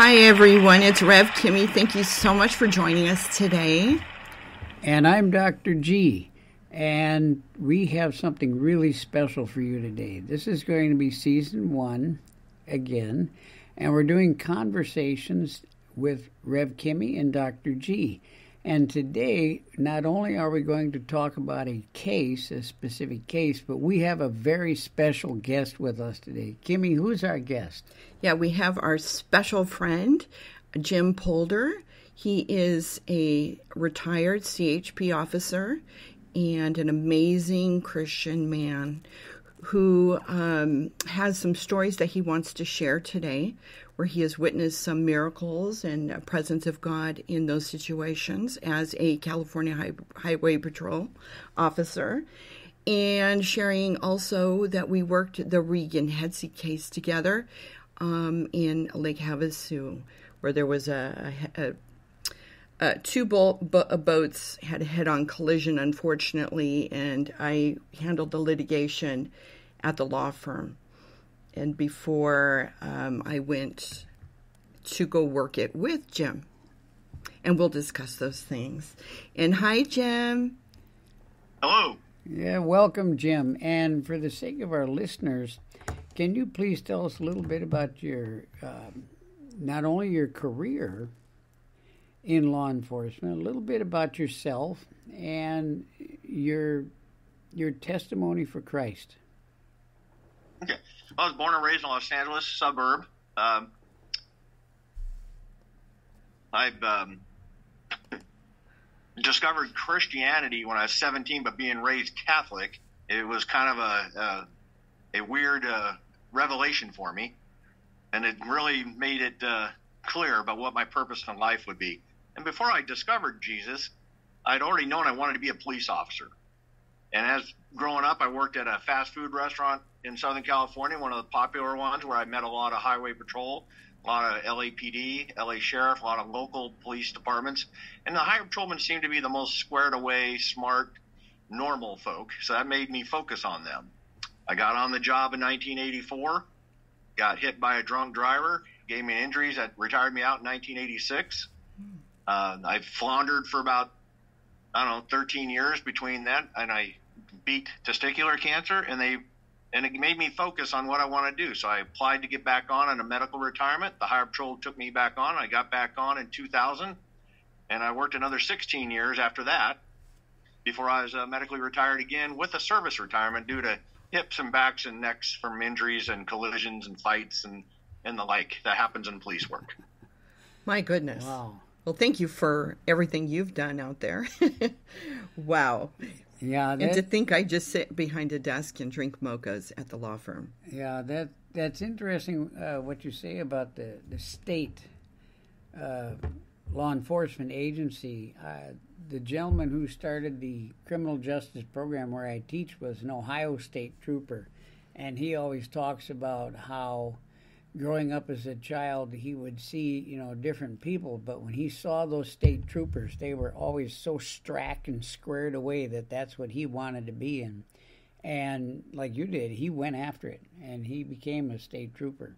Hi, everyone. It's Rev Kymmi. Thank you so much for joining us today. And I'm Dr. G. And we have something really special for you today. This is going to be season 1 again. And we're doing conversations with Rev Kymmi and Dr. G. And today, not only are we going to talk about a case, a specific case, but we have a very special guest with us today. Kymmi, who's our guest? Yeah, we have our special friend, Jim Polder. He is a retired CHP officer and an amazing Christian man who has some stories that he wants to share today, where he has witnessed some miracles and presence of God in those situations as a California Highway Patrol officer, and sharing also that we worked the Raegan Heitzig case together in Lake Havasu, where there was two boats had a head-on collision, unfortunately, and I handled the litigation at the law firm. And before I went to go work it with Jim. And we'll discuss those things. And hi, Jim. Hello. Yeah, welcome, Jim. And for the sake of our listeners, can you please tell us a little bit about your, not only your career in law enforcement, a little bit about yourself and your testimony for Christ? Okay. I was born and raised in Los Angeles suburb. I've discovered Christianity when I was 17, but being raised Catholic, it was kind of a weird revelation for me, and it really made it clear about what my purpose in life would be. And before I discovered Jesus, I'd already known I wanted to be a police officer. And as growing up, I worked at a fast food restaurant in Southern California, one of the popular ones, where I met a lot of highway patrol, a lot of LAPD, LA Sheriff, a lot of local police departments. And the highway patrolmen seemed to be the most squared away, smart, normal folk. So that made me focus on them. I got on the job in 1984, got hit by a drunk driver, gave me injuries that retired me out in 1986. I floundered for about 13 years between that, and I beat testicular cancer, and it made me focus on what I want to do. So I applied to get back on a medical retirement. The Highway Patrol took me back on. I got back on in 2000, and I worked another 16 years after that before I was medically retired again with a service retirement due to hips and backs and necks from injuries and collisions and fights and the like that happens in police work. My goodness. Wow. Well, thank you for everything you've done out there. Wow. Yeah, and to think I just sit behind a desk and drink mochas at the law firm. Yeah, that's interesting what you say about the state law enforcement agency. The gentleman who started the criminal justice program where I teach was an Ohio State trooper, and he always talks about how growing up as a child, he would see, different people, but when he saw those state troopers, they were always so strapped and squared away that's what he wanted to be in. And like you did, he went after it, and he became a state trooper.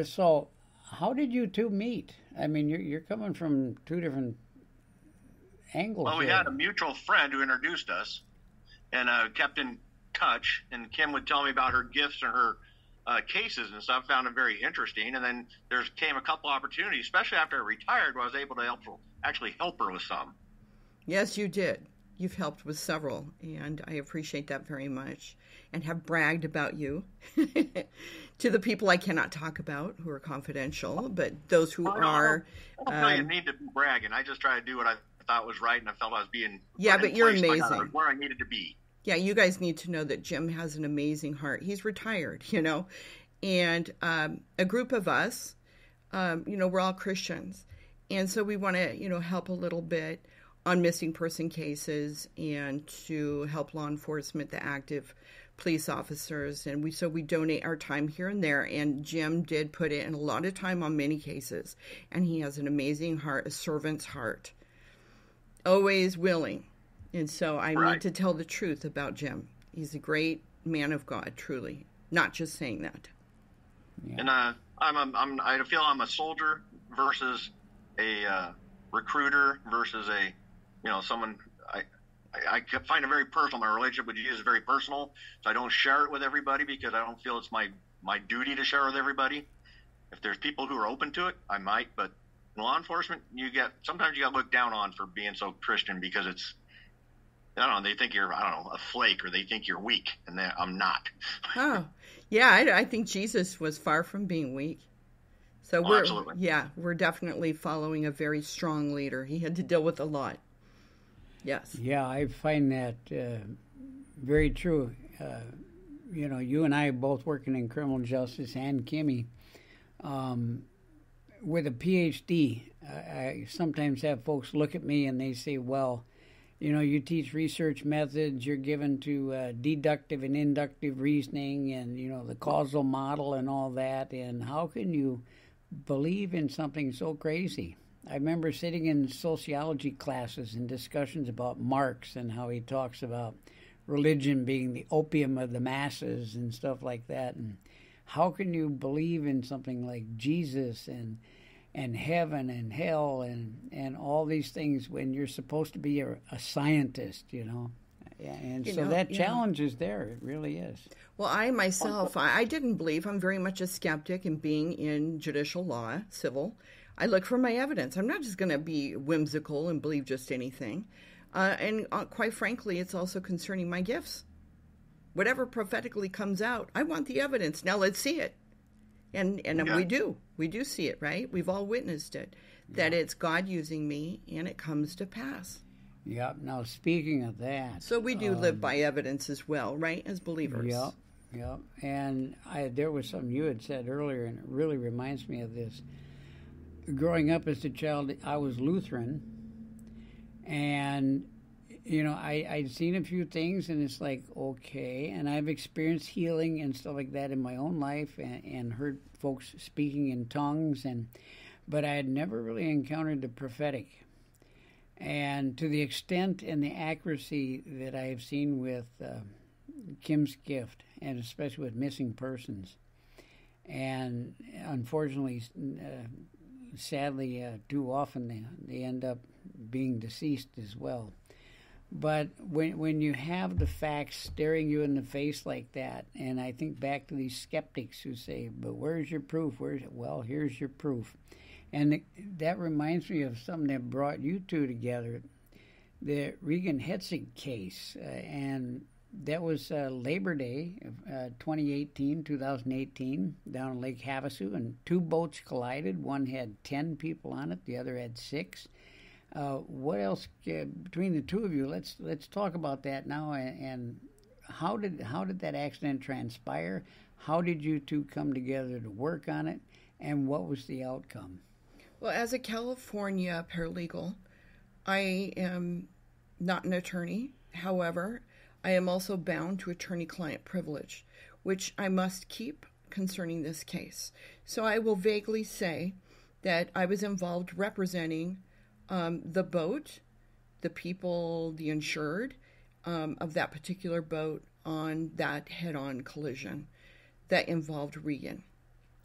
So how did you two meet? I mean, you're coming from two different angles. Well, we had a mutual friend who introduced us and kept in touch, and Kim would tell me about her gifts and her cases and stuff. Found it very interesting, and then there came a couple opportunities, especially after I retired, where I was able to help her with some. Yes, you did. You've helped with several, and I appreciate that very much, and have bragged about you to the people I cannot talk about, who are confidential, but those who are. I don't really need to be bragging. I just try to do what I thought was right, and I felt I was being but you're amazing. Where I needed to be. Yeah, you guys need to know that Jim has an amazing heart. He's retired, and a group of us, we're all Christians. And so we want to, help a little bit on missing person cases and to help law enforcement, the active police officers. And we donate our time here and there. And Jim did put in a lot of time on many cases. And he has an amazing heart, a servant's heart, always willing. And so I need to tell the truth about Jim. He's a great man of God, truly. Not just saying that. Yeah. And I feel I'm a soldier versus a recruiter versus someone. I find it very personal. My relationship with Jesus is very personal, so I don't share it with everybody because I don't feel it's my duty to share with everybody. If there's people who are open to it, I might. But in law enforcement, sometimes you get looked down on for being so Christian because it's, I don't know, they think you're, a flake, or they think you're weak, and I'm not. Oh, yeah, I think Jesus was far from being weak. So we're definitely following a very strong leader. He had to deal with a lot. Yes. Yeah, I find that very true. You and I both working in criminal justice, and Kymmi, with a PhD, I sometimes have folks look at me and they say, well, you teach research methods, you're given to deductive and inductive reasoning and, the causal model and all that, and how can you believe in something so crazy? I remember sitting in sociology classes and discussions about Marx and how he talks about religion being the opium of the masses and stuff like that. And how can you believe in something like Jesus and heaven and hell and all these things when you're supposed to be a scientist, And so that challenge is there. It really is. Well, I myself, I didn't believe. I'm very much a skeptic in being in judicial law, civil. I look for my evidence. I'm not just going to be whimsical and believe just anything. And quite frankly, it's also concerning my gifts. Whatever prophetically comes out, I want the evidence. Now let's see it. And we do. We do see it, right? We've all witnessed it, that it's God using me, and it comes to pass. Yep. Now, speaking of that. So we do live by evidence as well, right, as believers. Yep. And there was something you had said earlier, and it really reminds me of this. Growing up as a child, I was Lutheran, and, I'd seen a few things, and it's like, okay, and I've experienced healing and stuff like that in my own life and heard folks speaking in tongues, but I had never really encountered the prophetic. And to the extent and the accuracy that I have seen with Kim's gift, and especially with missing persons, and unfortunately, sadly, too often they end up being deceased as well. But when you have the facts staring you in the face like that, and I think back to these skeptics who say, but where's your proof? Well, here's your proof. And that reminds me of something that brought you two together, the Raegan Heitzig case. And that was Labor Day of 2018, down in Lake Havasu, and two boats collided. One had 10 people on it, the other had 6. What else between the two of you? Let's talk about that now. And how did that accident transpire? How did you two come together to work on it? And what was the outcome? Well, as a California paralegal, I am not an attorney. However, I am also bound to attorney-client privilege, which I must keep concerning this case. So I will vaguely say that I was involved representing the boat, the people, the insured of that particular boat on that head-on collision that involved Raegan.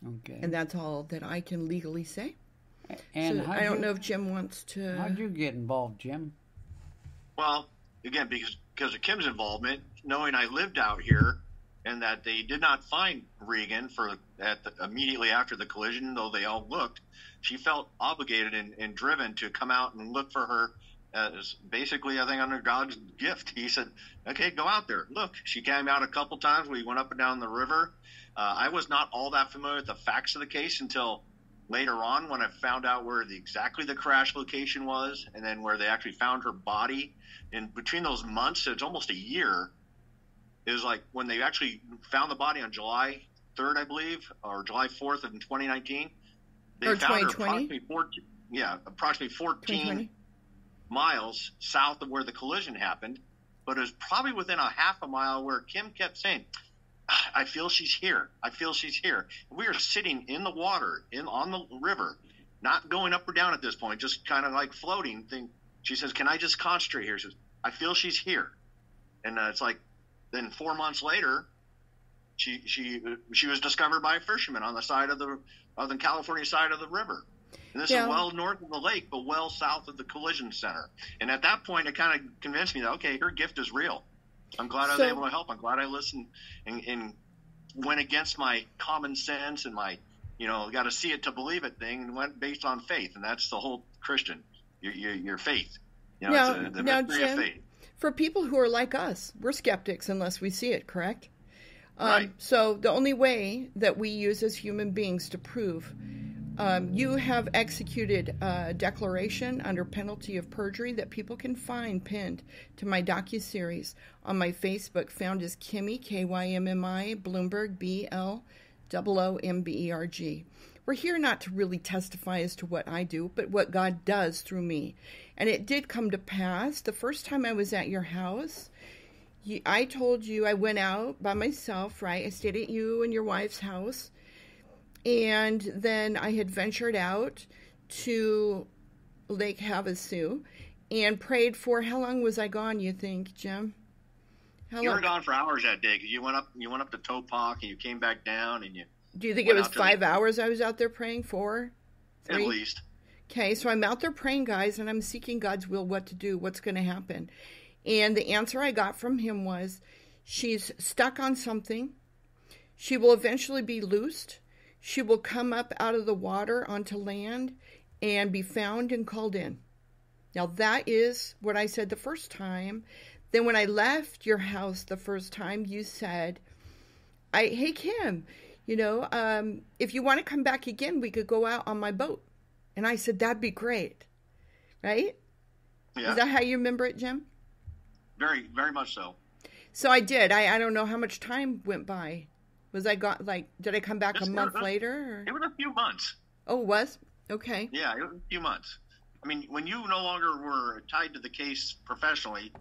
Okay. And that's all that I can legally say. And so I don't know if Jim wants to... How'd you get involved, Jim? Well, again, because of Kim's involvement, knowing I lived out here and that they did not find Raegan immediately after the collision, though they all looked, she felt obligated and driven to come out and look for her as basically, I think, under God's gift. He said, okay, go out there. Look, she came out a couple times. We went up and down the river. I was not all that familiar with the facts of the case until later on when I found out where exactly the crash location was, and then where they actually found her body. And between those months, it's almost a year, is like when they actually found the body on July 3rd, I believe, or July 4th of 2019. They or found 2020? her approximately 14 miles south of where the collision happened, but it was probably within a half a mile where Kim kept saying, I feel she's here. I feel she's here. We are sitting in the water, on the river, not going up or down at this point, just kind of like floating. She says, can I just concentrate here? She says, I feel she's here. And it's like, then 4 months later, She was discovered by a fisherman on the side of the California side of the river. And this is well north of the lake, but well south of the collision center. And at that point, it kind of convinced me that, okay, her gift is real. I'm glad I was able to help. I'm glad I listened and went against my common sense and my, got to see it to believe it thing, and went based on faith. And that's the whole Christian, your faith. Now, the now mystery of Jim, faith. for people who are like us, we're skeptics unless we see it, correct? Right. So the only way that we use as human beings to prove, you have executed a declaration under penalty of perjury that people can find pinned to my docuseries on my Facebook, found as Kymmi, Kymmi, Bloomberg, BLOOMBERG. We're here not to really testify as to what I do, but what God does through me. And it did come to pass. The first time I was at your house, I told you I went out by myself, right? I stayed at you and your wife's house. And then I had ventured out to Lake Havasu and prayed for, how long was I gone, you think, Jim? You were gone for hours that day because you went up to Topok and you came back down and you. Do you think it was 5 hours I was out there praying for? 3? At least. Okay, so I'm out there praying, guys, and I'm seeking God's will, what to do, what's going to happen. And the answer I got from him was, she's stuck on something. She will eventually be loosed. She will come up out of the water onto land and be found and called in. Now, that is what I said the first time. Then when I left your house the first time, you said, hey, Kim, if you want to come back again, we could go out on my boat. And I said, that'd be great. Right? Yeah. Is that how you remember it, Jim? Very, very much so. So I did. I don't know how much time went by. Was I got did I come back a month later? Or? It was a few months. Oh, it was? Okay. Yeah, it was a few months. I mean, when you no longer were tied to the case professionally,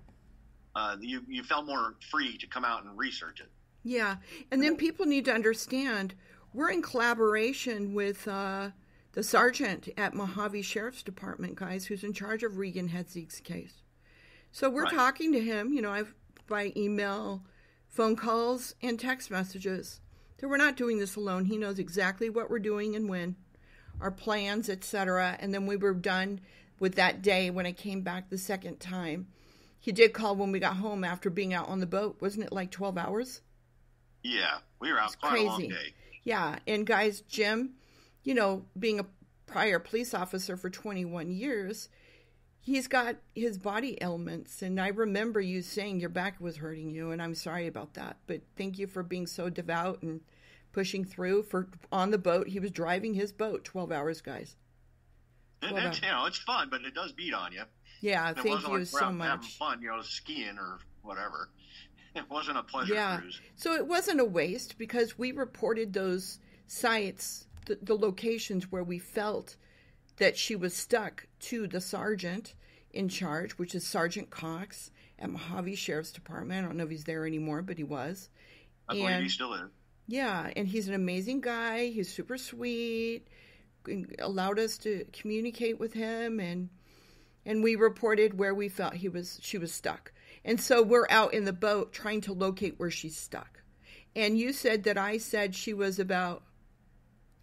you felt more free to come out and research it. Yeah. And then people need to understand, we're in collaboration with the sergeant at Mojave Sheriff's Department, guys, who's in charge of Raegan Heitzig's case. So we're talking to him, by email, phone calls, and text messages. So we're not doing this alone. He knows exactly what we're doing and when, our plans, etc. And then we were done with that day when I came back the second time. He did call when we got home after being out on the boat. Wasn't it like 12 hours? Yeah, we were out quite a long day. Yeah, and guys, Jim, being a prior police officer for 21 years, he's got his body ailments, and I remember you saying your back was hurting you, and I'm sorry about that. But thank you for being so devout and pushing through. On the boat, he was driving his boat 12 hours, guys. It's fun, but it does beat on you. Yeah, thank you so much. Having fun, skiing or whatever. It wasn't a pleasure cruise. So it wasn't a waste because we reported those sites, the locations where we felt that she was stuck, to the sergeant in charge, which is Sergeant Cox at Mojave Sheriff's Department. I don't know if he's there anymore, but he was. I believe he still is. Yeah, and he's an amazing guy. He's super sweet. Allowed us to communicate with him, and we reported where we felt she was stuck. And so we're out in the boat trying to locate where she's stuck. And you said that I said she was about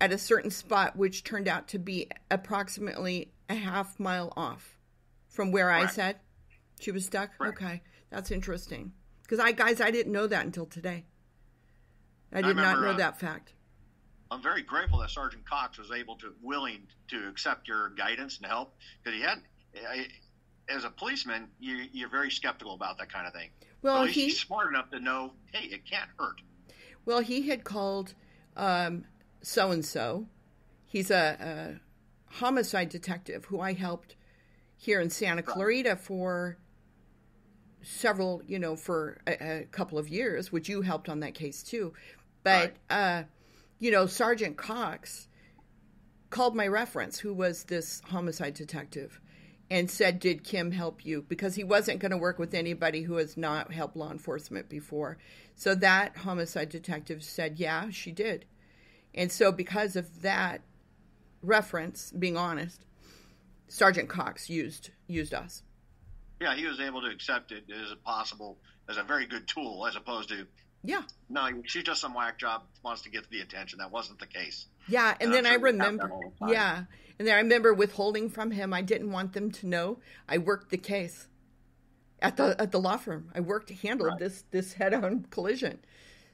at a certain spot, which turned out to be approximately a half mile off from where I said she was stuck. Correct. Okay, that's interesting. Because I didn't know that until today. I did not know that fact. I'm very grateful that Sergeant Cox was willing to accept your guidance and help, because as a policeman, you're very skeptical about that kind of thing. Well, at least he's smart enough to know, hey, it can't hurt. Well, he had called so-and-so. He's a homicide detective who I helped here in Santa Clarita for several, for a couple of years, which you helped on that case too. But, Sergeant Cox called my reference, who was this homicide detective, and said, did Kim help you? Because he wasn't going to work with anybody who has not helped law enforcement before. So that homicide detective said, yeah, she did. And so because of that reference, being honest, Sergeant Cox used us. Yeah, he was able to accept it as a very good tool, as opposed to Yeah. No, she's just some whack job, wants to get the attention. That wasn't the case. Yeah, and then I remember, yeah. And then I remember withholding from him. I didn't want them to know. I worked the case at the law firm. I handled this head-on collision.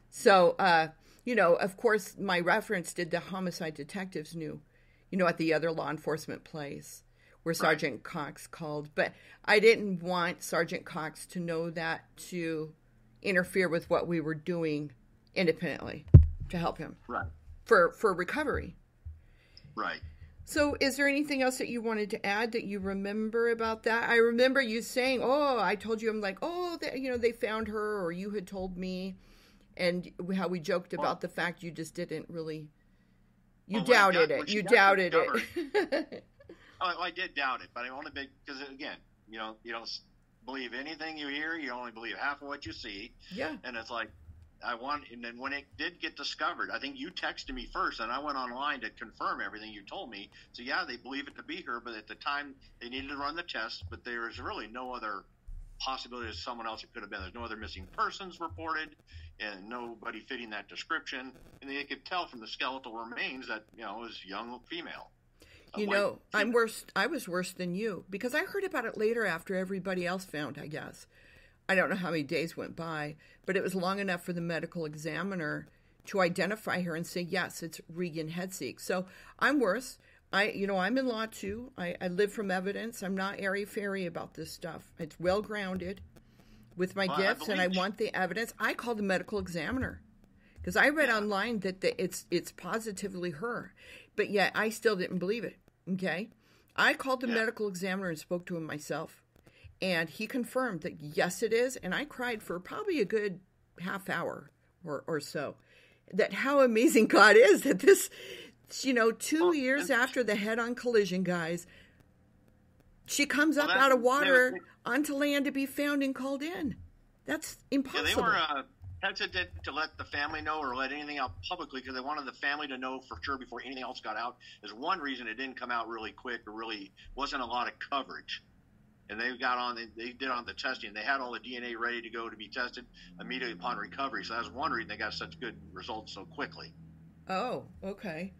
So, of course, my reference did the homicide detectives knew, at the other law enforcement place where Sergeant Cox called. But I didn't want Sergeant Cox to know that to interfere with what we were doing independently to help him. Right. For recovery. Right. So is there anything else that you wanted to add that you remember about that? I remember you saying, I told you, I'm like, they found her, or you had told me, and how we joked about the fact you just didn't really, you doubted it. You doubted it. I did doubt it, but I only because, again, you don't believe anything you hear. You only believe half of what you see. Yeah. And it's like, and then when it did get discovered, I think you texted me first, and I went online to confirm everything you told me. So yeah, they believe it to be her, but at the time they needed to run the test, but there is really no other possibility of someone else it could have been. There's no other missing persons reported, and nobody fitting that description. And they could tell from the skeletal remains that, it was young female. I'm worse. I was worse than you because I heard about it later after everybody else found, I guess. I don't know how many days went by, but it was long enough for the medical examiner to identify her and say, yes, it's Raegan Heitzig. So I'm worse. I'm in law too. I live from evidence. I'm not airy-fairy about this stuff. It's well-grounded with my gifts, and I want the evidence. I called the medical examiner because I read online that it's positively her, but yet I still didn't believe it, okay? I called the medical examiner and spoke to him myself. And he confirmed that, yes, it is. And I cried for probably a good half hour or so. That how amazing God is that this, 2 years after the head-on collision, guys, she comes up out of water onto land to be found and called in. That's impossible. Yeah, they were hesitant to let the family know or let anything out publicly because they wanted the family to know for sure before anything else got out. There's one reason it didn't come out really quick or really wasn't a lot of coverage. And they did on the testing. They had all the DNA ready to go to be tested immediately upon recovery. So that's one reason they got such good results so quickly. Oh, okay.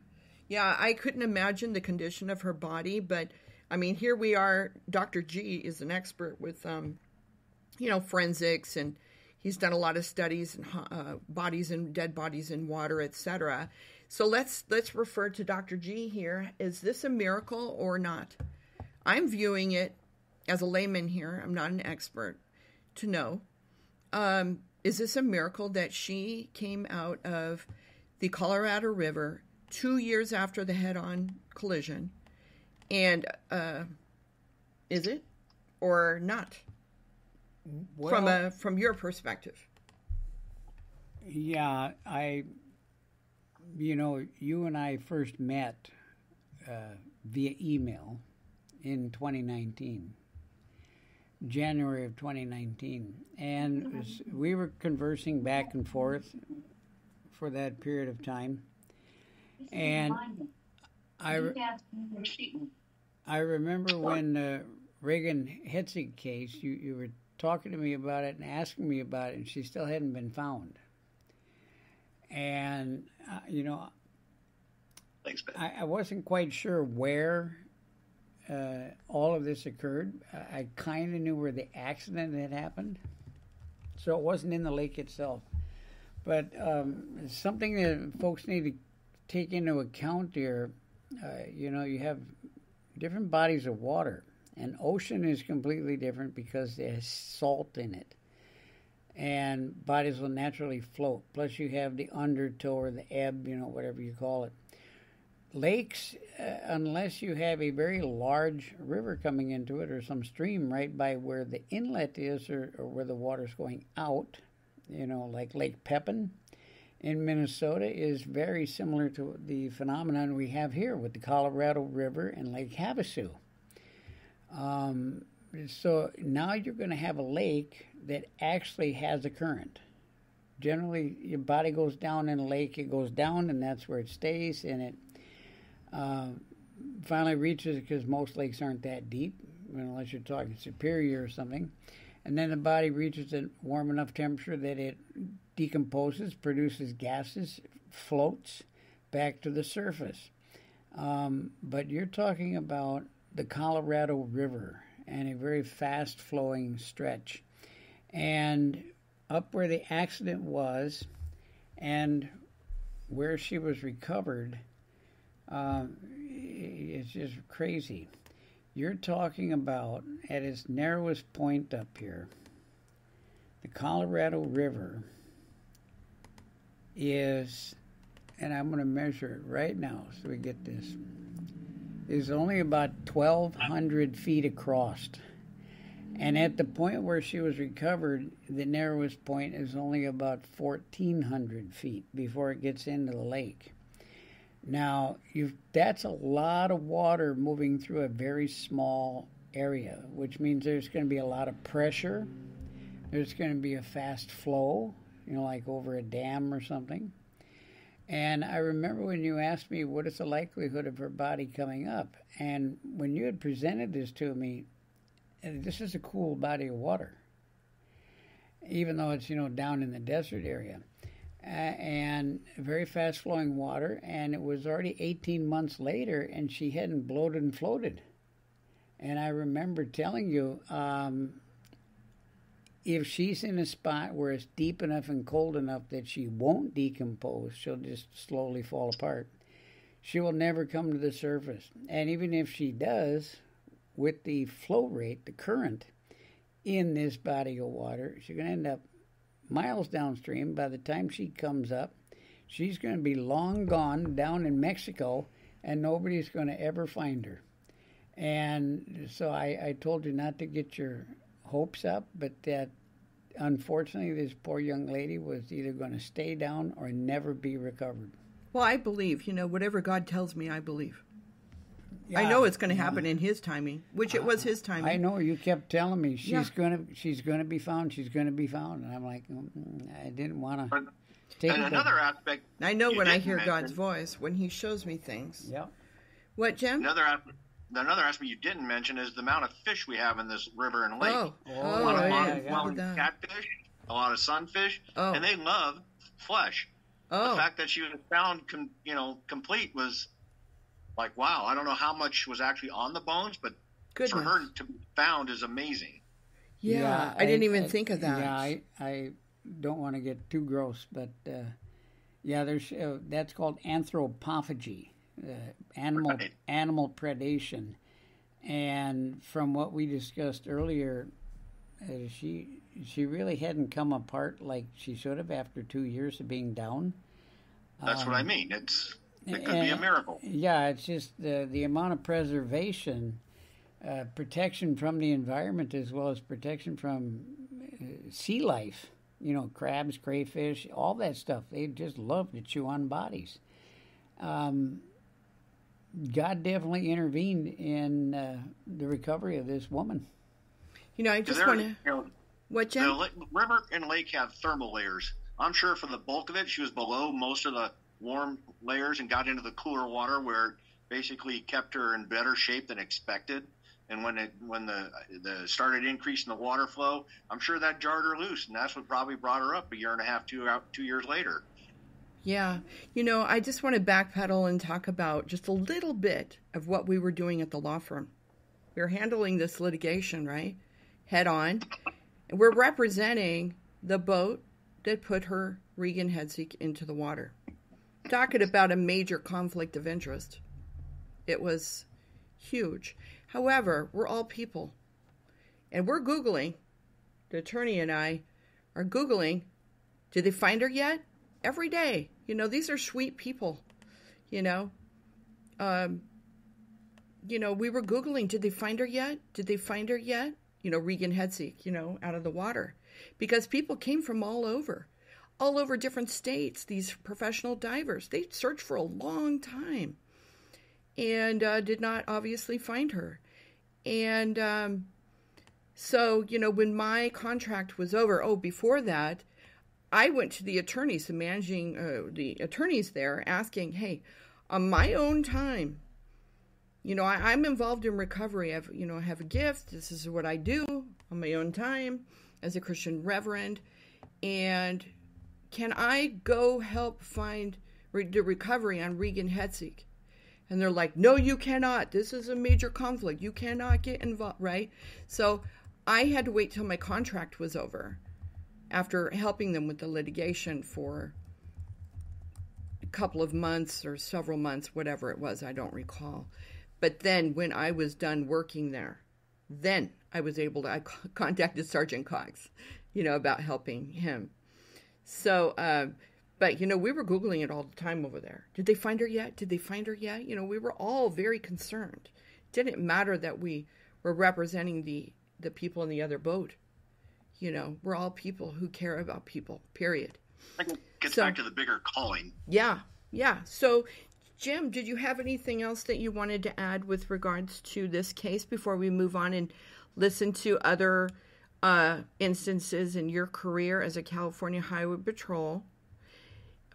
Yeah, I couldn't imagine the condition of her body, but I mean, here we are. Dr. G is an expert with, forensics, and he's done a lot of studies and bodies and dead bodies in water, etc. So let's refer to Dr. G here. Is this a miracle or not? I'm viewing it as a layman here, I'm not an expert, to know, is this a miracle that she came out of the Colorado River 2 years after the head-on collision? And is it or not? Well, from your perspective. Yeah, you and I first met via email in 2019. January of 2019, and we were conversing back and forth for that period of time. And I remember when Raegan Heitzig case, you were talking to me about it and asking me about it, and she still hadn't been found. And Thanks, Ben. I wasn't quite sure where all of this occurred. I kind of knew where the accident had happened, so it wasn't in the lake itself. But something that folks need to take into account here, you have different bodies of water. An ocean is completely different because there's salt in it, and bodies will naturally float. Plus, you have the undertow or the ebb, whatever you call it. Lakes, unless you have a very large river coming into it or some stream right by where the inlet is or where the water's going out, like Lake Pepin in Minnesota is very similar to the phenomenon we have here with the Colorado River and Lake Havasu. So now you're going to have a lake that actually has a current. Generally, your body goes down in a lake, it goes down, and that's where it stays, and it finally reaches, because most lakes aren't that deep, unless you're talking Superior or something, and then the body reaches a warm enough temperature that it decomposes, produces gases, floats back to the surface. But you're talking about the Colorado River and a very fast-flowing stretch. And up where the accident was and where she was recovered, it's just crazy. You're talking about, at its narrowest point up here, the Colorado River is, and I'm going to measure it right now so we get this, is only about 1,200 feet across. And at the point where she was recovered, the narrowest point is only about 1,400 feet before it gets into the lake. Now, that's a lot of water moving through a very small area, which means there's going to be a lot of pressure. There's going to be a fast flow, like over a dam or something. And I remember when you asked me what is the likelihood of her body coming up, and when you had presented this to me, this is a cool body of water, even though it's, down in the desert area. And very fast-flowing water, and it was already 18 months later, and she hadn't bloated and floated. And I remember telling you, if she's in a spot where it's deep enough and cold enough that she won't decompose, she'll just slowly fall apart. She will never come to the surface. And even if she does, with the flow rate, the current in this body of water, she's going to end up miles downstream. By the time she comes up, she's going to be long gone down in Mexico, and nobody's going to ever find her. And so I told you not to get your hopes up, but that unfortunately this poor young lady was either going to stay down or never be recovered. Well, I believe, whatever God tells me, I believe. Yeah, I know it's going to happen in His timing, which it was His timing. I know, you kept telling me she's gonna be found. She's gonna be found, and I'm like, I didn't want to take it. And another aspect, I know when I hear God's voice when He shows me things. Yeah. What, Jim? Another aspect you didn't mention is the amount of fish we have in this river and lake. A lot of catfish, a lot of sunfish, and they love flesh. The fact that she was found, complete was. Like, wow, I don't know how much was actually on the bones, but for her to be found is amazing. Yeah, I didn't even think of that. Yeah, I don't want to get too gross, but there's that's called anthropophagy, animal predation. And from what we discussed earlier, she really hadn't come apart like she should have after 2 years of being down. That's what I mean. It could be a miracle. Yeah, it's just the amount of preservation, protection from the environment, as well as protection from sea life. Crabs, crayfish, all that stuff. They just love to chew on bodies. God definitely intervened in the recovery of this woman. I just want to... What, Jim? The river and lake have thermal layers. I'm sure for the bulk of it, she was below most of the warm layers and got into the cooler water where it basically kept her in better shape than expected. And when the started increasing the water flow, I'm sure that jarred her loose, and that's what probably brought her up a year and a half, 2 years later. Yeah. I just want to backpedal and talk about just a little bit of what we were doing at the law firm. We were handling this litigation, right? Head on. And we're representing the boat that put Raegan Heitzig into the water. Talking about a major conflict of interest. It was huge. However, we're all people. And we're Googling. The attorney and I are Googling. Did they find her yet? Every day. These are sweet people. We were Googling. Did they find her yet? Did they find her yet? Raegan Heitzig, out of the water. Because people came from all over different states, these professional divers. They searched for a long time and did not obviously find her. And so, when my contract was over, before that, I went to the attorneys, the attorneys there, asking, hey, on my own time, I'm involved in recovery. I have a gift. This is what I do on my own time as a Christian reverend. And can I go help find the recovery on Raegan Heitzig? And they're like, no, you cannot. This is a major conflict. You cannot get involved, right? So I had to wait till my contract was over after helping them with the litigation for a couple of months or several months, whatever it was, I don't recall. But then when I was done working there, then I was able to, I contacted Sergeant Cox, about helping him. So, but, we were Googling it all the time over there. Did they find her yet? Did they find her yet? We were all very concerned. It didn't matter that we were representing the people in the other boat. We're all people who care about people, period. I think it gets back to the bigger calling. Yeah. So, Jim, did you have anything else that you wanted to add with regards to this case before we move on and listen to other instances in your career as a California Highway Patrol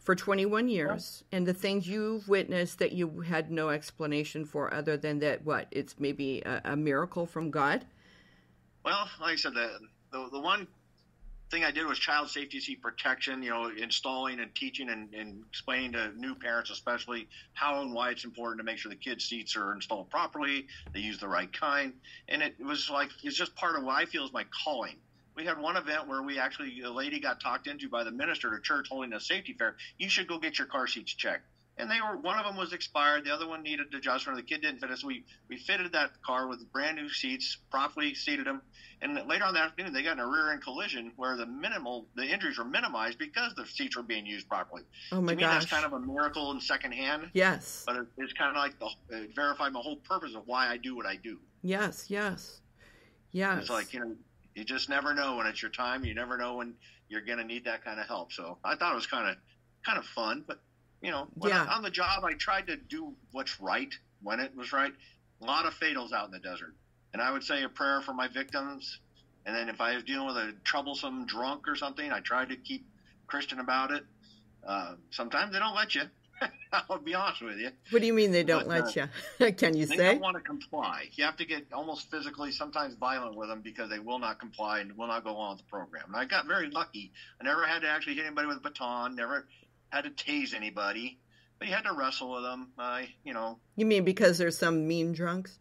for 21 years and the things you've witnessed that you had no explanation for other than that, it's maybe a miracle from God? Well, like I said, the one thing I did was child safety seat protection, installing and teaching and explaining to new parents especially how and why it's important to make sure the kids' seats are installed properly, they use the right kind. And it's just part of what I feel is my calling. We had one event where a lady got talked into by the minister at a church holding a safety fair. You should go get your car seats checked. And one of them was expired. The other one needed adjustment. The kid didn't fit it. So we fitted that car with brand new seats, properly seated them. And later on that afternoon, they got in a rear end collision where the injuries were minimized because the seats were being used properly. Oh my gosh. To me, that's kind of a miracle in secondhand. Yes. But it's kind of like it verified my whole purpose of why I do what I do. Yes. It's like, you just never know when it's your time. You never know when you're going to need that kind of help. So I thought it was kind of fun, but on the job, I tried to do what's right when it was right. A lot of fatals out in the desert. And I would say a prayer for my victims. And then if I was dealing with a troublesome drunk or something, I tried to keep Christian about it. Sometimes they don't let you. I'll be honest with you. What do you mean they don't let you? Can you say? They don't want to comply. You have to get almost physically, sometimes violent with them because they will not comply and will not go on with the program. And I got very lucky. I never had to actually hit anybody with a baton, never had to tase anybody, but you had to wrestle with them. You mean because there's some mean drunks?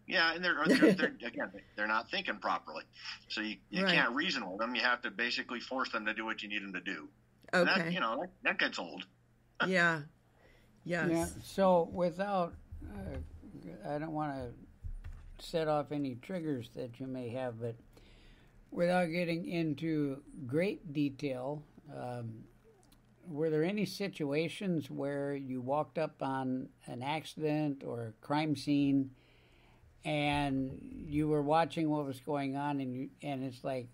Yeah, and they're not thinking properly, so you can't reason with them. You have to basically force them to do what you need them to do. Okay, and that gets old. Yeah. Yes. Yeah. So without, I don't want to set off any triggers that you may have, but without getting into great detail. Were there any situations where you walked up on an accident or a crime scene and you were watching what was going on and it's like,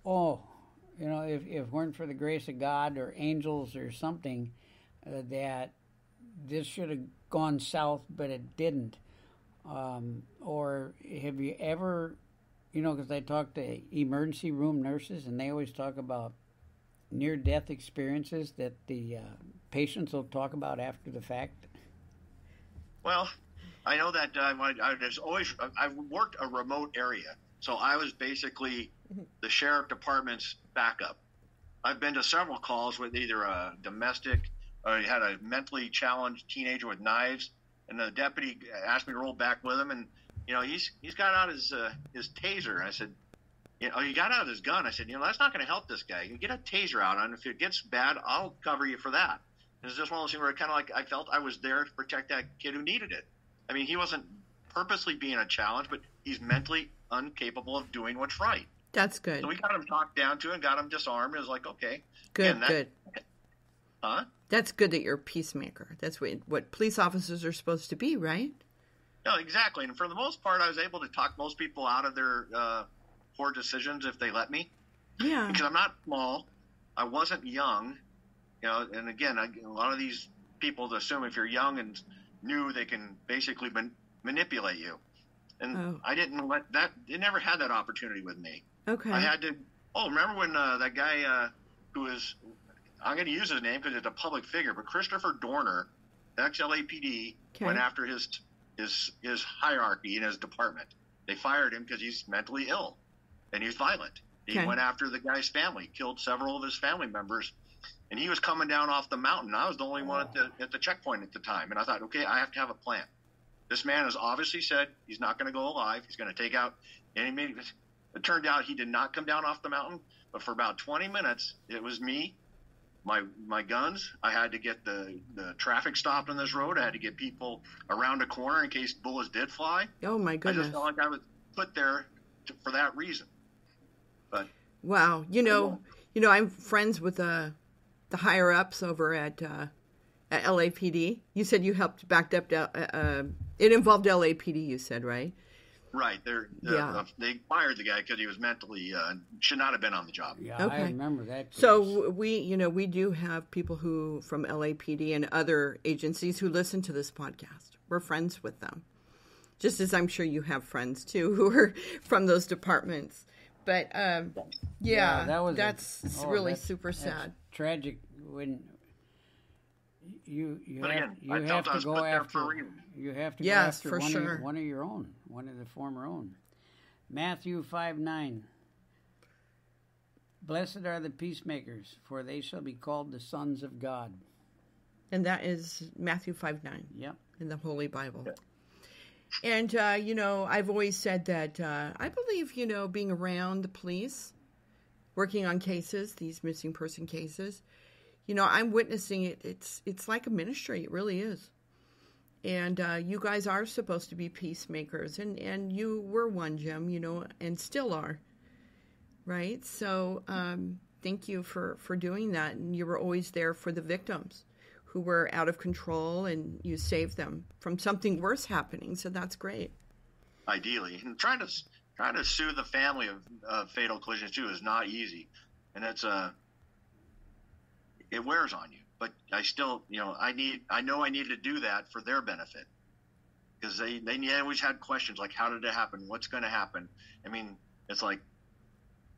if it weren't for the grace of God or angels or something, that this should have gone south, but it didn't? Or have you ever, because I talk to emergency room nurses and they always talk about near-death experiences that the patients will talk about after the fact? Well, I know that I've worked a remote area, so I was basically the sheriff department's backup. I've been to several calls with either a domestic or you had a mentally challenged teenager with knives, and the deputy asked me to roll back with him, and he's got out his taser. And I said, you got out his gun. I said, that's not going to help this guy. You get a taser out, and if it gets bad, I'll cover you for that. And it's just one of those things where kind of like I felt I was there to protect that kid who needed it. I mean, he wasn't purposely being a challenge, but he's mentally incapable of doing what's right. That's good. So we got him talked down to and got him disarmed. It was like, okay. Good, good. Huh? That's good that you're a peacemaker. That's what police officers are supposed to be, right? No, exactly. And for the most part, I was able to talk most people out of their poor decisions if they let me. Yeah. Because I'm not small. I wasn't young. And again, a lot of these people assume if you're young and new, they can basically manipulate you. And I didn't let that. They never had that opportunity with me. Okay. I had to. Oh, remember when that guy who was, I'm going to use his name because it's a public figure, but Christopher Dorner, ex-LAPD, went after his hierarchy in his department. They fired him because he's mentally ill and he's violent. He went after the guy's family, killed several of his family members and he was coming down off the mountain. I was the only one at the checkpoint at the time, and I thought, okay, I have to have a plan. This man has obviously said he's not going to go alive. He's going to take out any. It turned out he did not come down off the mountain, but for about 20 minutes, it was me, my guns. I had to get the traffic stopped on this road. I had to get people around a corner in case bullets did fly. Oh, my goodness. I just felt like I was put there for that reason. But wow. I'm friends with the higher-ups over at LAPD. You said you helped backed up. It involved LAPD, you said, right? Right. They fired the guy because he was mentally should not have been on the job. Yeah, okay. I remember that case. So we do have people who from LAPD and other agencies who listen to this podcast. We're friends with them, just as I'm sure you have friends too who are from those departments. But that's really super sad. Tragic when you have to go after one of your own, one of the former own. Matthew 5:9. Blessed are the peacemakers, for they shall be called the sons of God. And that is Matthew 5:9. Yep. In the Holy Bible. Yep. And I've always said that I believe being around the police, working on cases, these missing person cases. I'm witnessing it. It's like a ministry. It really is. And you guys are supposed to be peacemakers. And you were one, Jim, and still are. Right? So thank you for doing that. And you were always there for the victims who were out of control, and you saved them from something worse happening. So that's great. Ideally. And trying to sue the family of fatal collisions, too, is not easy. And it's it wears on you, but I still, I know I need to do that for their benefit, because they always had questions like, how did it happen? What's going to happen? I mean, it's like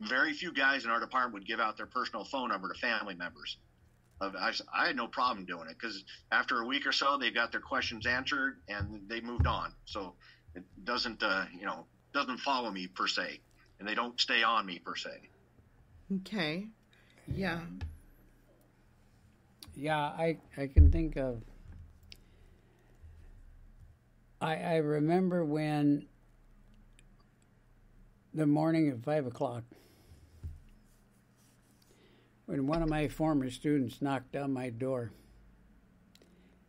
very few guys in our department would give out their personal phone number to family members. I had no problem doing it, because after a week or so, they got their questions answered and they moved on. So it doesn't follow me per se, and they don't stay on me per se. Okay. Yeah. Yeah, I can think of. I remember when the morning at 5 o'clock, when one of my former students knocked on my door,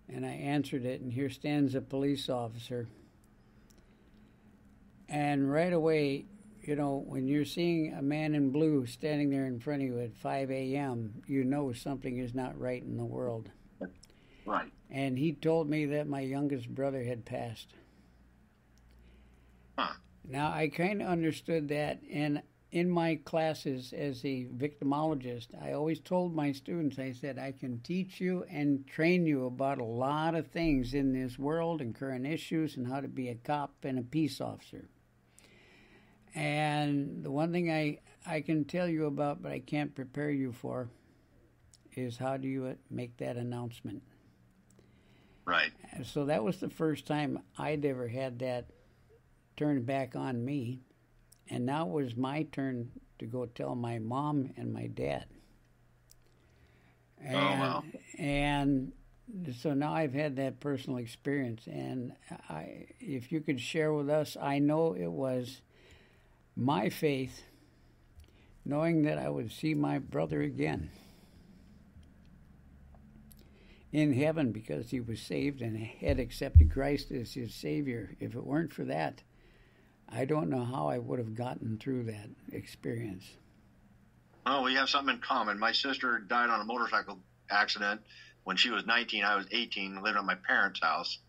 and I answered it, and here stands a police officer. And right away, when you're seeing a man in blue standing there in front of you at 5 a.m., you know something is not right in the world. Right. And he told me that my youngest brother had passed. Huh. Now, I kind of understood that, and in my classes as a victimologist, I always told my students, I said, I can teach you and train you about a lot of things in this world and current issues and how to be a cop and a peace officer. And the one thing I can tell you about, but I can't prepare you for, is how do you make that announcement. Right. And so that was the first time I'd ever had that turned back on me. And now it was my turn to go tell my mom and my dad. And, oh, wow. And so now I've had that personal experience. And if you could share with us, I know it was my faith, knowing that I would see my brother again in heaven because he was saved and had accepted Christ as his Savior. If it weren't for that, I don't know how I would have gotten through that experience. Oh, we have something in common. My sister died on a motorcycle accident when she was 19. I was 18, lived at my parents' house.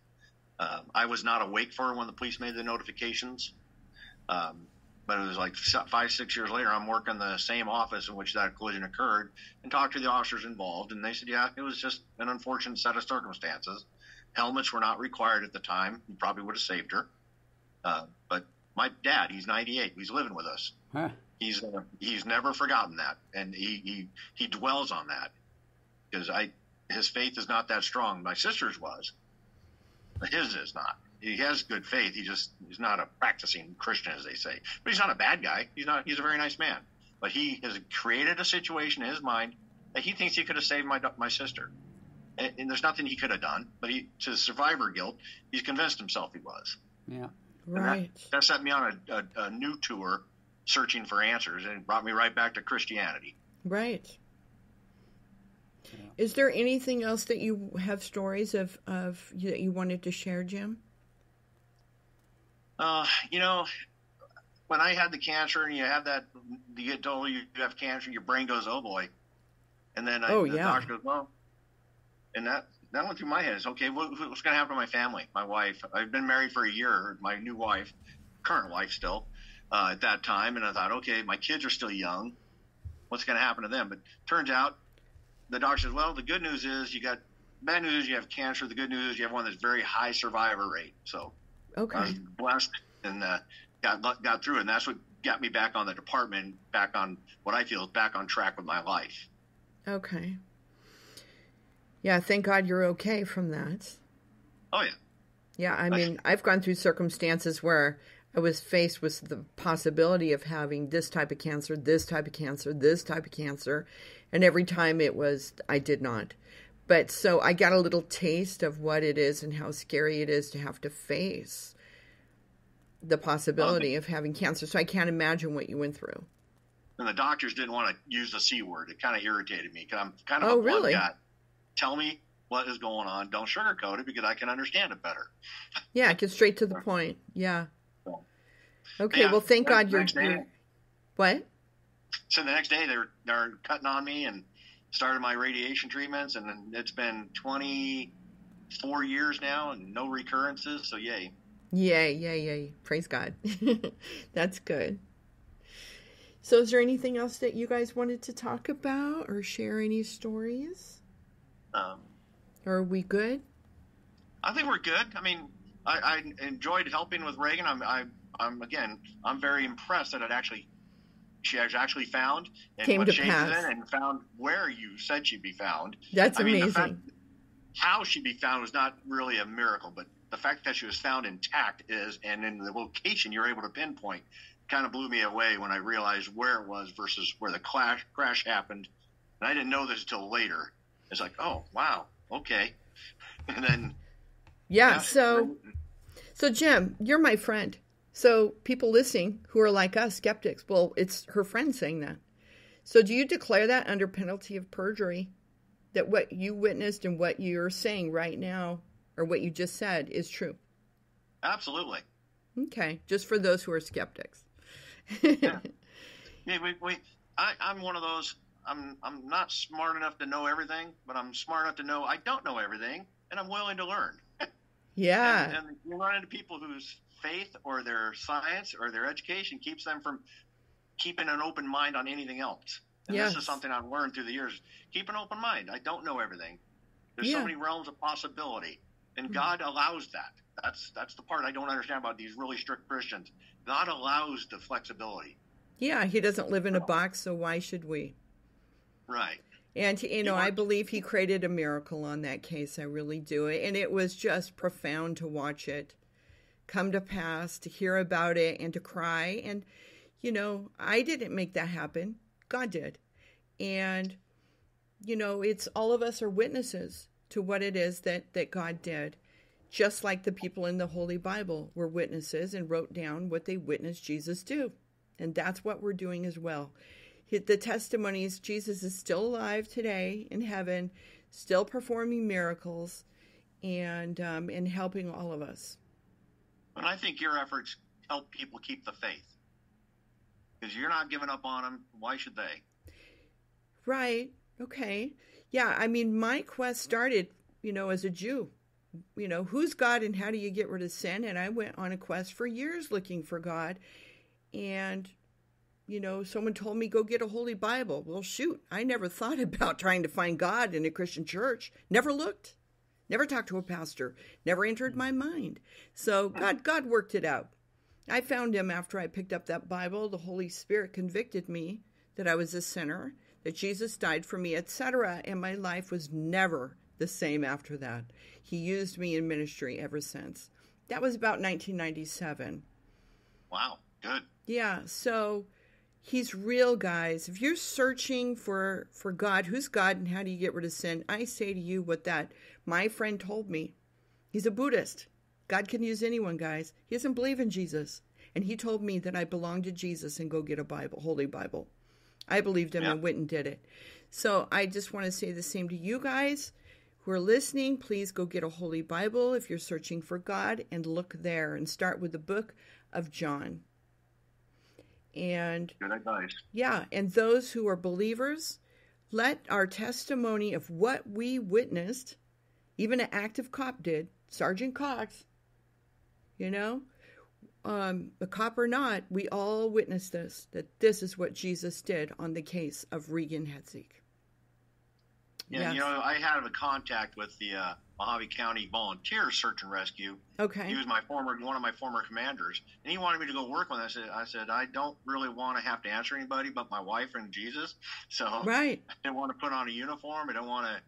I was not awake for her when the police made the notifications. But it was like 5-6 years later, I'm working the same office in which that collision occurred and talked to the officers involved. And they said, yeah, it was just an unfortunate set of circumstances. Helmets were not required at the time. You probably would have saved her. But my dad, he's 98. He's living with us. Huh. He's never forgotten that. And he dwells on that because his faith is not that strong. My sister's was, but his is not. He has good faith. He's not a practicing Christian, as they say. But he's not a bad guy. He's a very nice man. But he has created a situation in his mind He thinks he could have saved my sister. And there's nothing he could have done, but to survivor guilt, he's convinced himself he was. Yeah. Right. That set me on a new tour searching for answers, and it brought me right back to Christianity. Right. Yeah. Is there anything else that you have stories of that you wanted to share, Jim? When I had the cancer and you get told you have cancer, your brain goes, oh boy. And then the doctor goes, well, and that went through my head. It's okay. What's going to happen to my family? My wife, I've been married for a year, my new wife, current wife still, at that time. And I thought, okay, my kids are still young. What's going to happen to them? But turns out the doctor says, well, the good news is bad news is you have cancer. The good news is you have one that's very high survivor rate. So okay. I was blessed and got through it. And that's what got me back on the department, back on what I feel is back on track with my life. Okay. Yeah, thank God you're okay from that. Oh, yeah. Yeah, I mean, I've gone through circumstances where I was faced with the possibility of having this type of cancer, this type of cancer, this type of cancer, and every time I did not. But so I got a little taste of what it is and how scary it is to have to face the possibility of having cancer. So I can't imagine what you went through. And the doctors didn't want to use the C word. It kind of irritated me because I'm kind of a blunt guy. Tell me what is going on. Don't sugarcoat it because I can understand it better. Yeah, get straight to the point. Yeah. Okay, well, thank God you're... What? So the next day they're cutting on me and started my radiation treatments, and it's been 24 years now and no recurrences, so yay. Yay. Praise God. That's good. So is there anything else that you guys wanted to talk about or share any stories? Are we good? I think we're good. I mean, I enjoyed helping with Raegan. I'm very impressed that she has actually found and came what to shape pass. she's in and found where you said she'd be found. That's amazing. The fact how she'd be found was not really a miracle, but the fact that she was found intact and in the location you're able to pinpoint kind of blew me away when I realized where it was versus where the crash happened. And I didn't know this until later. It's like, oh, wow, okay. And then... Yeah, so Jim, you're my friend. So people listening who are like us, skeptics, well, it's her friend saying that. So do you declare that under penalty of perjury, that what you witnessed and what you're saying right now, or what you just said, is true? Absolutely. Okay, just for those who are skeptics. Yeah, I'm one of those... I'm not smart enough to know everything, but I'm smart enough to know I don't know everything, and I'm willing to learn. Yeah. And you run into people whose faith or their science or their education keeps them from keeping an open mind on anything else. And This is something I've learned through the years. Keep an open mind. I don't know everything. There's so many realms of possibility, and God allows that. That's the part I don't understand about these really strict Christians. God allows the flexibility. Yeah, he doesn't live in a box, so why should we? Right. And, I believe he created a miracle on that case. I really do. And it was just profound to watch it come to pass, to hear about it, and to cry. And, I didn't make that happen. God did. And, it's all of us are witnesses to what it is that God did. Just like the people in the Holy Bible were witnesses and wrote down what they witnessed Jesus do. And that's what we're doing as well. The testimonies, Jesus is still alive today in heaven, still performing miracles, and helping all of us. And I think your efforts help people keep the faith. Because you're not giving up on them. Why should they? Right. Okay. Yeah, I mean, my quest started, as a Jew. Who's God and how do you get rid of sin? And I went on a quest for years looking for God. And someone told me, go get a Holy Bible. Well, shoot, I never thought about trying to find God in a Christian church. Never looked. Never talked to a pastor. Never entered my mind. So God worked it out. I found him after I picked up that Bible. The Holy Spirit convicted me that I was a sinner, that Jesus died for me, etc. And my life was never the same after that. He used me in ministry ever since. That was about 1997. Wow, good. Yeah, so... He's real, guys. If you're searching for God, who's God and how do you get rid of sin? I say to you what that my friend told me. He's a Buddhist. God can use anyone, guys. He doesn't believe in Jesus. And he told me that I belong to Jesus and go get a Bible, Holy Bible. I believed him and went and did it. So I just want to say the same to you guys who are listening. Please go get a Holy Bible if you're searching for God and look there and start with the book of John. And good advice. Yeah, and those who are believers, let our testimony of what we witnessed, even an active cop did, Sergeant Cox, a cop or not, we all witnessed this, that this is what Jesus did on the case of Raegan Heitzig. Yeah, yes. I had a contact with the Mojave County Volunteer Search and Rescue. Okay. He was one of my former commanders, and he wanted me to go work with him. I said, I don't really want to have to answer anybody but my wife and Jesus. So right. I didn't want to put on a uniform. I don't want to,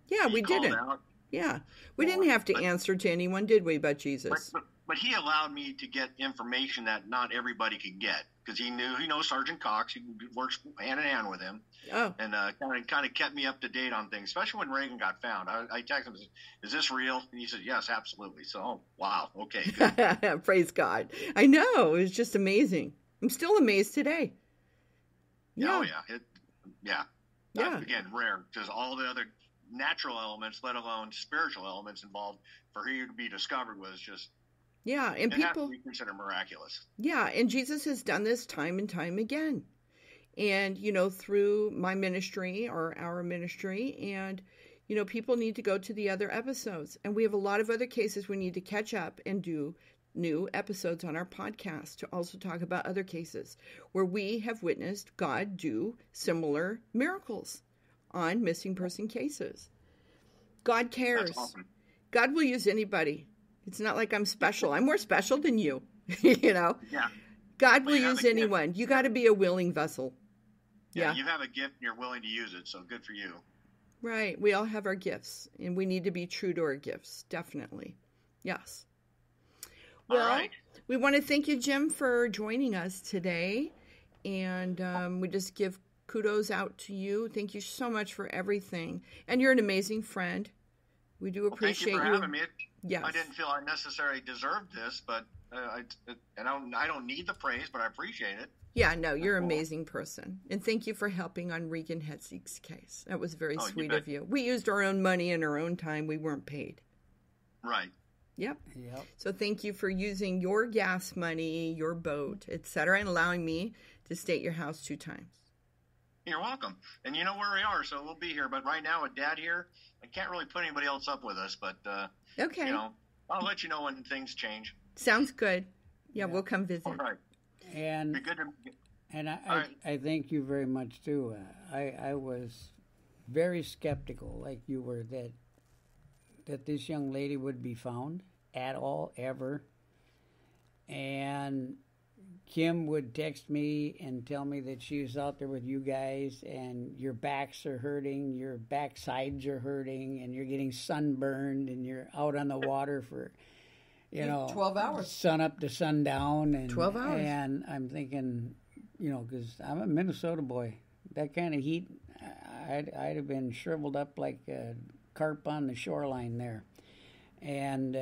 Yeah, we didn't. Out. Yeah, we didn't have to answer to anyone, did we, but Jesus? But he allowed me to get information that not everybody could get, because he knows Sergeant Cox. He works hand in hand with him. Oh. And kind of kept me up to date on things, especially when Raegan got found. I texted him, is this real? And he said, yes, absolutely. So, wow, okay. Good. Praise God. I know. It was just amazing. I'm still amazed today. Yeah. Oh, yeah. Yeah. Again, rare, because all the other natural elements, let alone spiritual elements involved, for you to be discovered was just... Yeah, and people have to be considered miraculous. Yeah, and Jesus has done this time and time again. And, through my ministry or our ministry, and, people need to go to the other episodes. And we have a lot of other cases we need to catch up and do new episodes on our podcast to also talk about other cases where we have witnessed God do similar miracles on missing person cases. God cares. That's awesome. God will use anybody. It's not like I'm special. I'm more special than you, Yeah. God will use anyone. You got to be a willing vessel. Yeah, you have a gift and you're willing to use it, so good for you. Right. We all have our gifts, and we need to be true to our gifts, definitely. Yes. Well, all right. We want to thank you, Jim, for joining us today, and we just give kudos out to you. Thank you so much for everything, and you're an amazing friend. We do appreciate thank you for having me. Yes. I didn't feel I necessarily deserved this, but I don't need the praise, but I appreciate it. Yeah, no, you're an amazing person. And thank you for helping on Raegan Heitzig's case. That was very sweet of you. We used our own money and our own time. We weren't paid. Right. Yep. So thank you for using your gas money, your boat, etc., and allowing me to stay at your house 2 times. You're welcome. And you know where we are, so we'll be here. But right now with Dad here, I can't really put anybody else up with us. But, okay. I'll let you know when things change. Sounds good. Yeah, we'll come visit. All right. And I thank you very much, too. I was very skeptical, like you were, that this young lady would be found at all, ever. And Kim would text me and tell me that she was out there with you guys, and your backs are hurting, your backsides are hurting, and you're getting sunburned, and you're out on the water for... 12 hours. Sun up to sundown. And 12 hours. And I'm thinking, because I'm a Minnesota boy. That kind of heat, I'd have been shriveled up like a carp on the shoreline there. And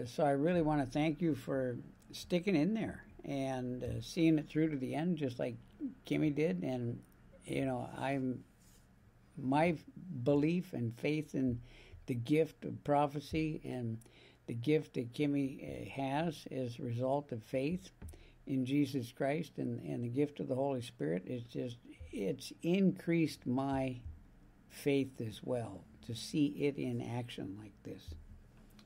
so I really want to thank you for sticking in there and seeing it through to the end, just like Kymmi did. And, my belief and faith in the gift of prophecy and the gift that Kymmi has as a result of faith in Jesus Christ and the gift of the Holy Spirit it's increased my faith as well to see it in action like this.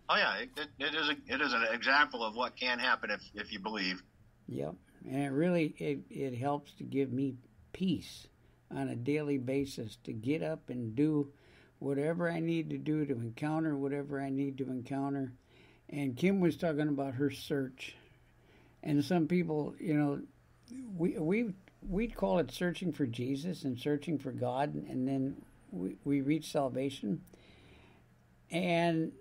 Oh yeah, it is an example of what can happen if you believe. Yep, and it really it helps to give me peace on a daily basis to get up and do whatever I need to do to encounter whatever I need to encounter. And Kim was talking about her search, and some people, we'd call it searching for Jesus and searching for God, and then we reach salvation. And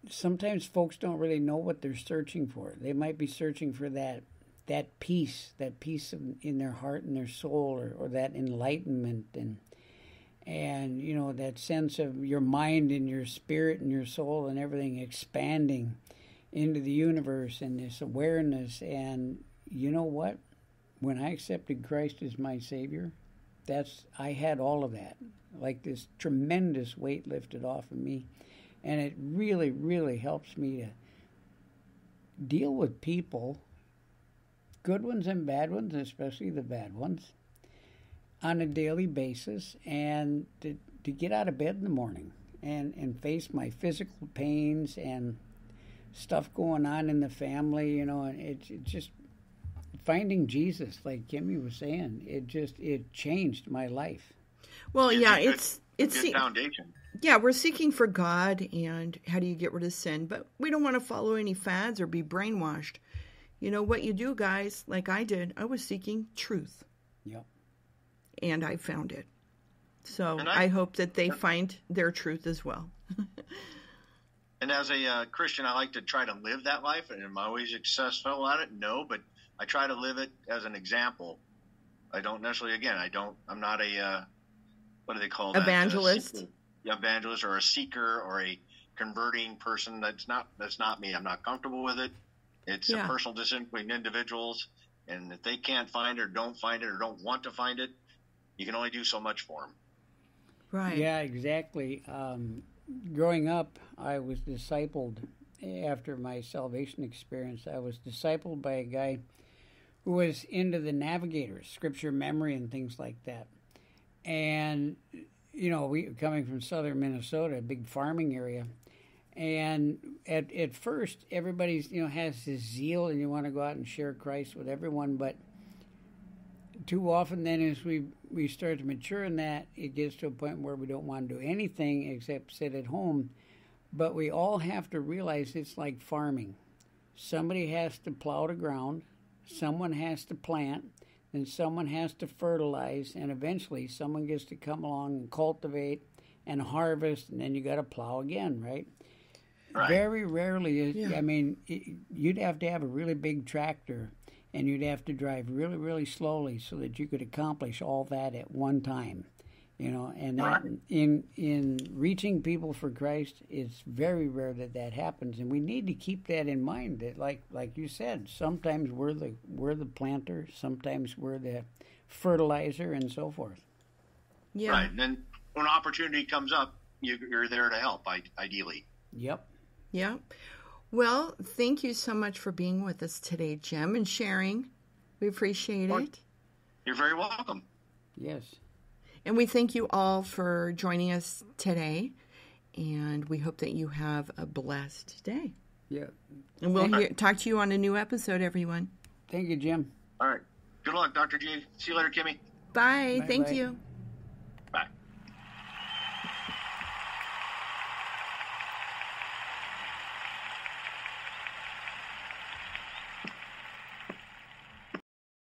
sometimes folks don't really know what they're searching for. They might be searching for that that peace in their heart and their soul, or that enlightenment, and you know, that sense of your mind and your spirit and your soul and everything expanding into the universe, and this awareness. And you know what? When I accepted Christ as my Savior, I had all of that, like this tremendous weight lifted off of me, and it really, really helps me to deal with people, good ones and bad ones, especially the bad ones, on a daily basis, and to get out of bed in the morning and face my physical pains and stuff going on in the family, you know. And it's just finding Jesus, like Kymmi was saying, it changed my life. Well, it's good foundation. Yeah, we're seeking for God, and how do you get rid of sin? But we don't want to follow any fads or be brainwashed. You know what you do, guys, like I did, I was seeking truth. Yep. And I found it. So I hope that they find their truth as well. And as a Christian, I like to try to live that life. And am I always successful at it? No, but I try to live it as an example. I don't necessarily, I'm not a, what do they call that? Evangelist. Evangelist, or a seeker, or a converting person. That's not me. I'm not comfortable with it. It's a personal decision between individuals. And if they can't find it, or don't find it, or don't want to find it, you can only do so much for them. Right. Yeah, exactly. Growing up, I was discipled after my salvation experience. I was discipled by a guy who was into the Navigators, scripture memory and things like that. And, you know, we coming from southern Minnesota, a big farming area. And at first, everybody's, you know, has this zeal and you want to go out and share Christ with everyone. But too often then, as we start to mature in that, it gets to a point where we don't want to do anything except sit at home. But we all have to realize it's like farming. Somebody has to plow the ground, someone has to plant, then someone has to fertilize, and eventually someone gets to come along and cultivate and harvest, and then you got to plow again, right? Right. Very rarely, I mean, you'd have to have a really big tractor, and you'd have to drive really, really slowly so that you could accomplish all that at one time, you know. And that, in reaching people for Christ, it's very rare that happens, and we need to keep that in mind. That, like you said, sometimes we're the planter, sometimes we're the fertilizer, and so forth. Yeah. Right. And then when opportunity comes up, you're there to help. Ideally. Yep. Yeah. Well, thank you so much for being with us today, Jim, and sharing. We appreciate it. You're very welcome. Yes. And we thank you all for joining us today, and we hope that you have a blessed day. Yeah. And we'll talk to you on a new episode, everyone. Thank you, Jim. All right. Good luck, Dr. G. See you later, Kimmy. Bye. Bye. Thank you.